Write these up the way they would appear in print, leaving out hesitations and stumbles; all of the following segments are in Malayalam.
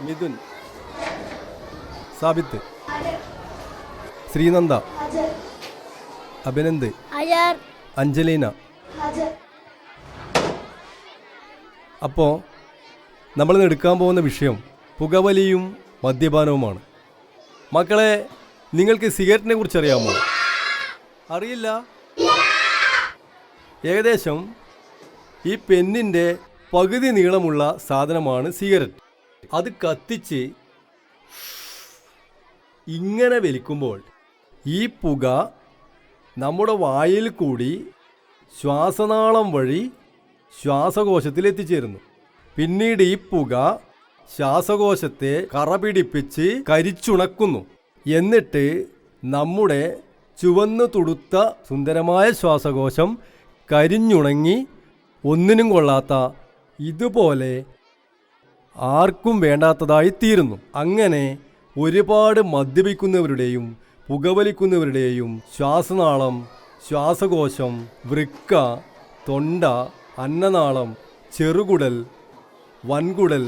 മിഥുൻ, സാബിത്ത്, ശ്രീനന്ദ, അഭിനന്ദ്, അഞ്ജലീന. അപ്പോൾ നമ്മളിന്ന് എടുക്കാൻ പോകുന്ന വിഷയം പുകവലിയും മദ്യപാനവുമാണ്. മക്കളെ, നിങ്ങൾക്ക് സിഗരറ്റിനെ കുറിച്ച് അറിയാമോ? അറിയില്ല? ഏകദേശം ഈ പെന്നിൻ്റെ പകുതി നീളമുള്ള സാധനമാണ് സിഗരറ്റ്. അത് കത്തിച്ച് ഇങ്ങനെ വലിക്കുമ്പോൾ ഈ പുക നമ്മുടെ വായിൽ കൂടി ശ്വാസനാളം വഴി ശ്വാസകോശത്തിൽ എത്തിച്ചേരുന്നു. പിന്നീട് ഈ പുക ശ്വാസകോശത്തെ കറപിടിപ്പിച്ച് കരിച്ചുണക്കുന്നു. എന്നിട്ട് നമ്മുടെ ചുവന്നു തുടുത്ത സുന്ദരമായ ശ്വാസകോശം കരിഞ്ഞുണങ്ങി ഒന്നിനും കൊള്ളാത്ത ഇതുപോലെ ആർക്കും വേണ്ടാത്തതായി തീരുന്നു. അങ്ങനെ ഒരുപാട് മദ്യപിക്കുന്നവരുടെയും പുകവലിക്കുന്നവരുടെയും ശ്വാസനാളം, ശ്വാസകോശം, വൃക്ക, തൊണ്ട, അന്നനാളം, ചെറുകുടൽ, വൻകുടൽ,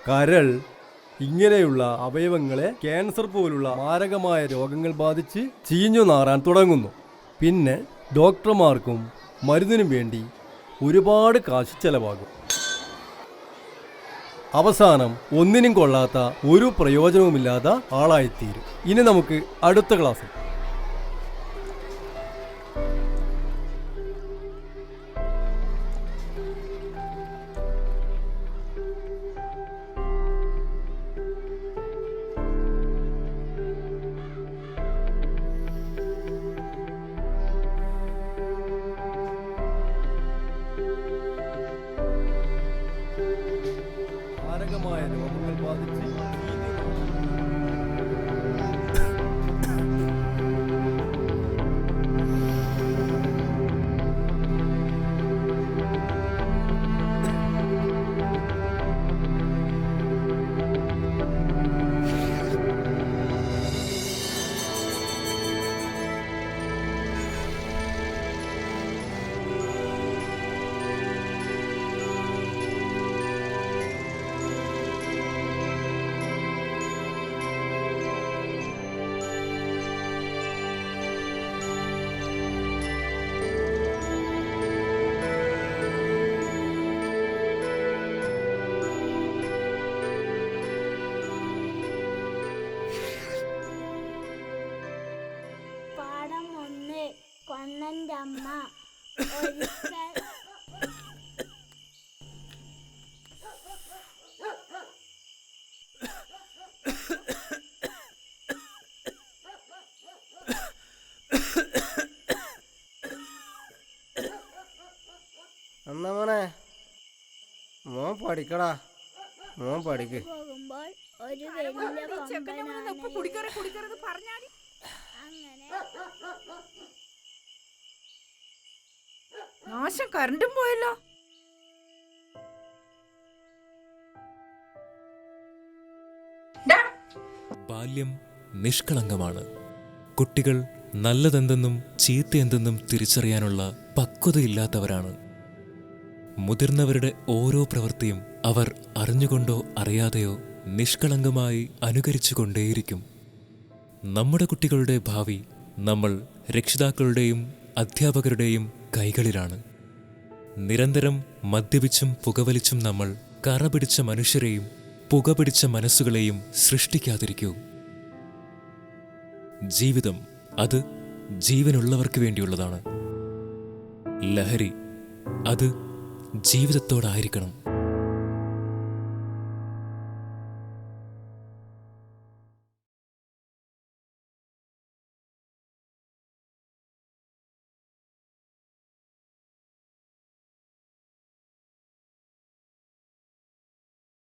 കരൾ ഇങ്ങനെയുള്ള അവയവങ്ങളെ ക്യാൻസർ പോലുള്ള മാരകമായ രോഗങ്ങൾ ബാധിച്ച് ചീഞ്ഞു നാറാൻ തുടങ്ങുന്നു. പിന്നെ ഡോക്ടർമാർക്കും മരുന്നിനും വേണ്ടി ഒരുപാട് കാശ് ചെലവാകും. അവസാനം ഒന്നിനും കൊള്ളാത്ത ഒരു പ്രയോജനവുമില്ലാത്ത ആളായിത്തീരും. ഇനി നമുക്ക് അടുത്ത ക്ലാസ്സിൽ മാരകമായ രോഗങ്ങൾ ബാധിച്ച് കൊന്നൻ്റെ അമ്മ ഒരിക്കൽ എന്നാ മോനെ, മോൻ പഠിക്കടാ, മോൻ പഠിക്ക്. പോകുമ്പോൾ ഒരു വലിയ നാശം കറണ്ടും പോയല്ലോ. ബാല്യം നിഷ്കളങ്കമാണ്. കുട്ടികൾ നല്ലതെന്തെന്നും ചീത്തയെന്തെന്നും തിരിച്ചറിയാനുള്ള പക്വതയില്ലാത്തവരാണ്. മുതിർന്നവരുടെ ഓരോ പ്രവൃത്തിയും അവർ അറിഞ്ഞുകൊണ്ടോ അറിയാതെയോ നിഷ്കളങ്കമായി അനുകരിച്ചു കൊണ്ടേയിരിക്കും. നമ്മുടെ കുട്ടികളുടെ ഭാവി നമ്മൾ രക്ഷിതാക്കളുടെയും അധ്യാപകരുടെയും കൈകളിലാണ്. നിരന്തരം മദ്യപിച്ചും പുകവലിച്ചും നമ്മൾ കറപിടിച്ച മനുഷ്യരെയും പുകപിടിച്ച മനസ്സുകളെയും സൃഷ്ടിക്കാതിരിക്കൂ. ജീവിതം അത് ജീവനുള്ളവർക്ക് വേണ്ടിയുള്ളതാണ്. ലഹരി അത് ജീവിതത്തോടായിരിക്കണം.